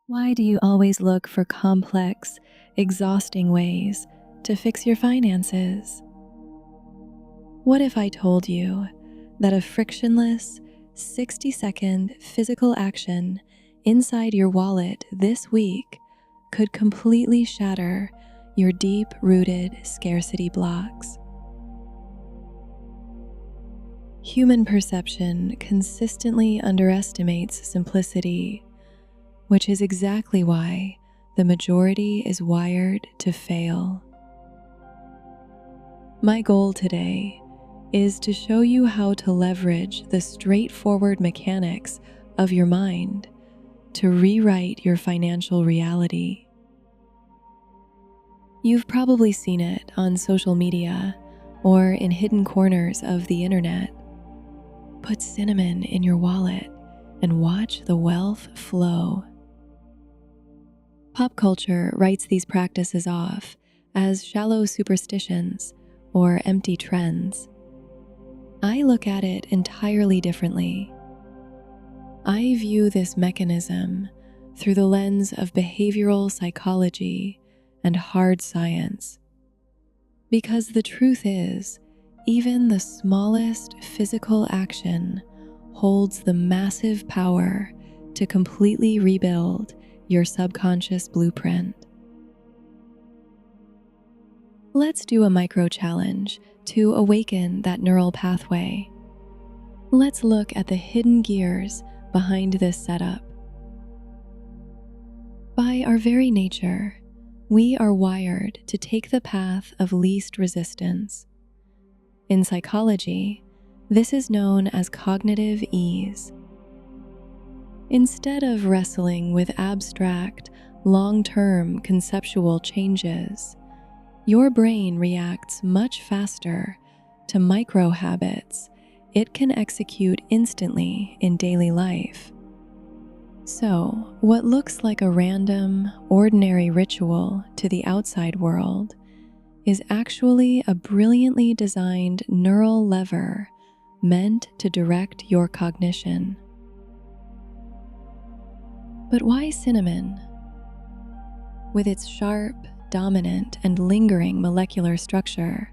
Why do you always look for complex, exhausting ways to fix your finances? What if I told you that a frictionless, 60-second physical action inside your wallet this week could completely shatter your deep-rooted scarcity blocks? Human perception consistently underestimates simplicity, which is exactly why the majority is wired to fail. My goal today is to show you how to leverage the straightforward mechanics of your mind to rewrite your financial reality. You've probably seen it on social media or in hidden corners of the internet. Put cinnamon in your wallet and watch the wealth flow. Pop culture writes these practices off as shallow superstitions or empty trends. I look at it entirely differently. I view this mechanism through the lens of behavioral psychology and hard science. Because the truth is, even the smallest physical action holds the massive power to completely rebuild your subconscious blueprint. Let's do a micro challenge to awaken that neural pathway. Let's look at the hidden gears behind this setup. By our very nature, we are wired to take the path of least resistance. In psychology, this is known as cognitive ease. Instead of wrestling with abstract, long-term conceptual changes, your brain reacts much faster to micro habits it can execute instantly in daily life. So, what looks like a random, ordinary ritual to the outside world is actually a brilliantly designed neural lever meant to direct your cognition. But why cinnamon? With its sharp, dominant, and lingering molecular structure,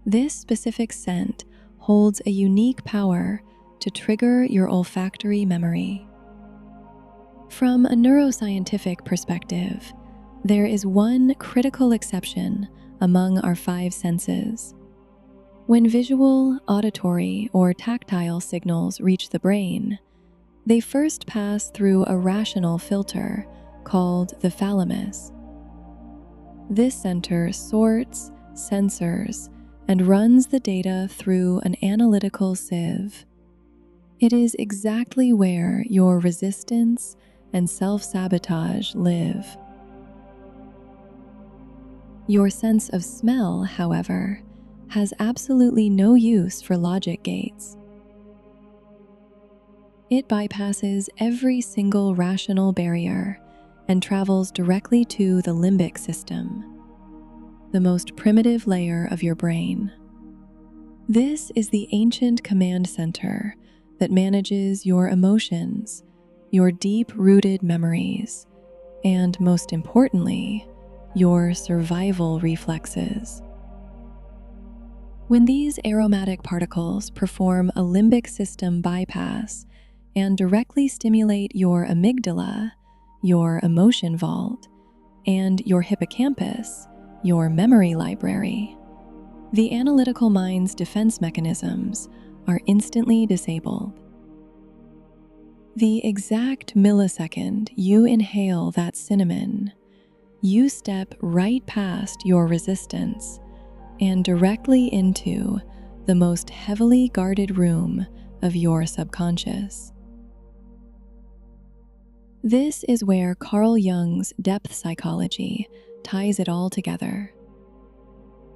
this specific scent holds a unique power to trigger your olfactory memory. From a neuroscientific perspective, there is one critical exception among our five senses. When visual, auditory, or tactile signals reach the brain, they first pass through a rational filter called the thalamus. This center sorts, censors, and runs the data through an analytical sieve. It is exactly where your resistance and self-sabotage live. Your sense of smell, however, has absolutely no use for logic gates. It bypasses every single rational barrier and travels directly to the limbic system, the most primitive layer of your brain. This is the ancient command center that manages your emotions, your deep-rooted memories, and most importantly, your survival reflexes. When these aromatic particles perform a limbic system bypass and directly stimulate your amygdala, your emotion vault, and your hippocampus, your memory library, the analytical mind's defense mechanisms are instantly disabled. The exact millisecond you inhale that cinnamon, you step right past your resistance and directly into the most heavily guarded room of your subconscious. This is where Carl Jung's depth psychology ties it all together.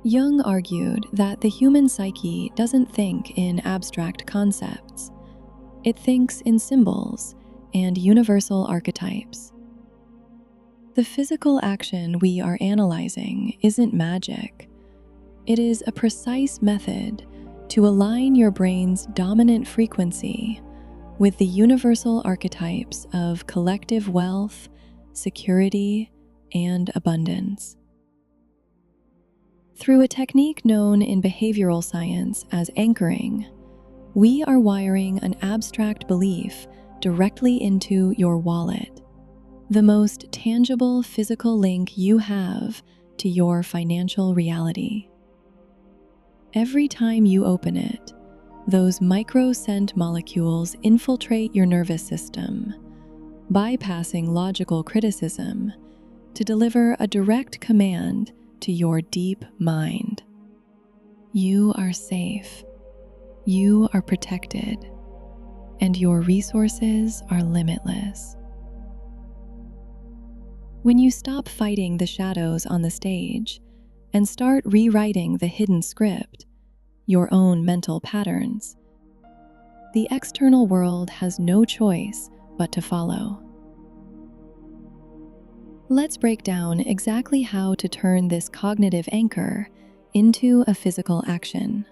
Jung argued that the human psyche doesn't think in abstract concepts. It thinks in symbols and universal archetypes. The physical action we are analyzing isn't magic. It is a precise method to align your brain's dominant frequency with the universal archetypes of collective wealth, security, and abundance. Through a technique known in behavioral science as anchoring, we are wiring an abstract belief directly into your wallet, the most tangible physical link you have to your financial reality. Every time you open it, those micro scent molecules infiltrate your nervous system, bypassing logical criticism to deliver a direct command to your deep mind. You are safe, you are protected, and your resources are limitless. When you stop fighting the shadows on the stage and start rewriting the hidden script, your own mental patterns, the external world has no choice but to follow. Let's break down exactly how to turn this cognitive anchor into a physical action.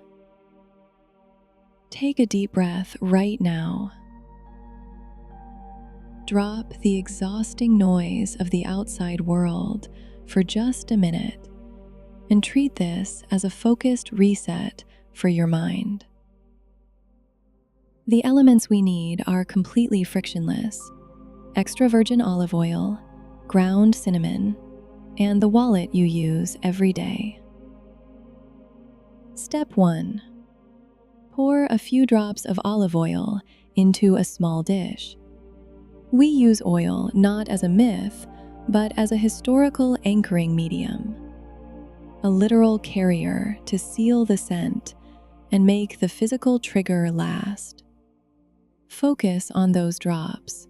Take a deep breath right now. Drop the exhausting noise of the outside world for just a minute and treat this as a focused reset for your mind. The elements we need are completely frictionless: extra virgin olive oil, ground cinnamon, and the wallet you use every day. Step 1. Pour a few drops of olive oil into a small dish. We use oil not as a myth, but as a historical anchoring medium, a literal carrier to seal the scent and make the physical trigger last. Focus on those drops,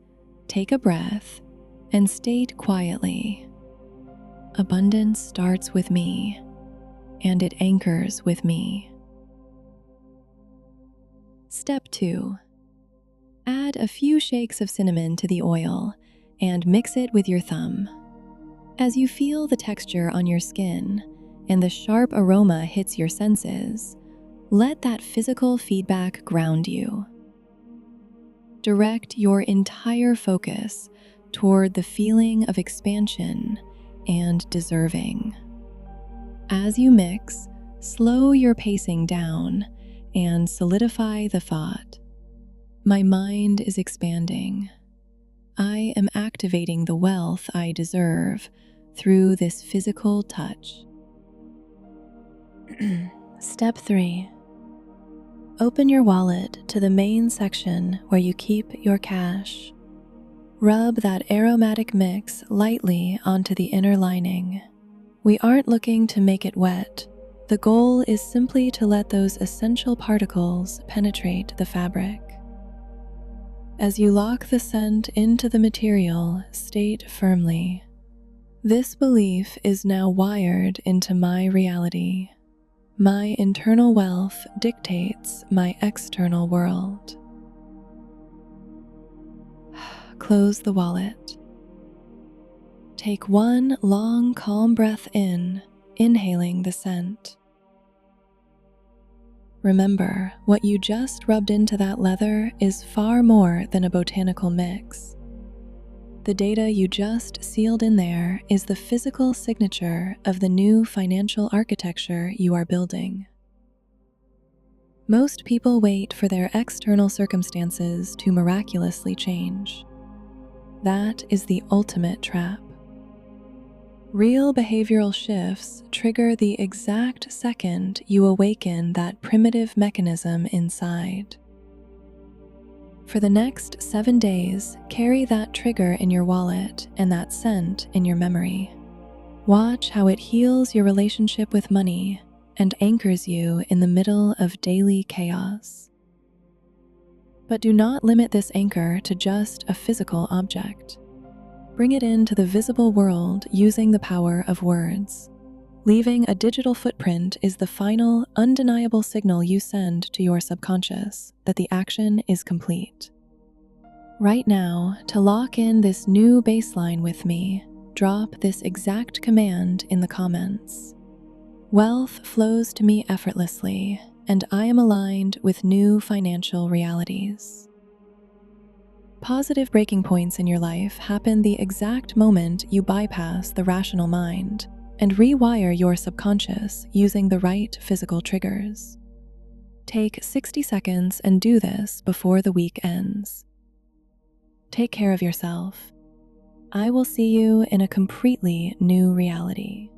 take a breath, and state quietly, "Abundance starts with me, and it anchors with me." Step 2. Add a few shakes of cinnamon to the oil and mix it with your thumb. As you feel the texture on your skin and the sharp aroma hits your senses, let that physical feedback ground you. Direct your entire focus toward the feeling of expansion and deserving. As you mix, slow your pacing down and solidify the thought, "My mind is expanding. I am activating the wealth I deserve through this physical touch." Step 3. Open your wallet to the main section where you keep your cash. Rub that aromatic mix lightly onto the inner lining. We aren't looking to make it wet. The goal is simply to let those essential particles penetrate the fabric. As you lock the scent into the material, state firmly, "This belief is now wired into my reality. My internal wealth dictates my external world." Close the wallet. Take one long, calm breath in, inhaling the scent. Remember, what you just rubbed into that leather is far more than a botanical mix. The data you just sealed in there is the physical signature of the new financial architecture you are building. Most people wait for their external circumstances to miraculously change. That is the ultimate trap. Real behavioral shifts trigger the exact second you awaken that primitive mechanism inside. For the next 7 days, carry that trigger in your wallet and that scent in your memory. Watch how it heals your relationship with money and anchors you in the middle of daily chaos. But do not limit this anchor to just a physical object. Bring it into the visible world using the power of words. Leaving a digital footprint is the final, undeniable signal you send to your subconscious that the action is complete. Right now, to lock in this new baseline with me, drop this exact command in the comments. "Wealth flows to me effortlessly, and I am aligned with new financial realities." Positive breaking points in your life happen the exact moment you bypass the rational mind and rewire your subconscious using the right physical triggers. Take 60 seconds and do this before the week ends. Take care of yourself. I will see you in a completely new reality.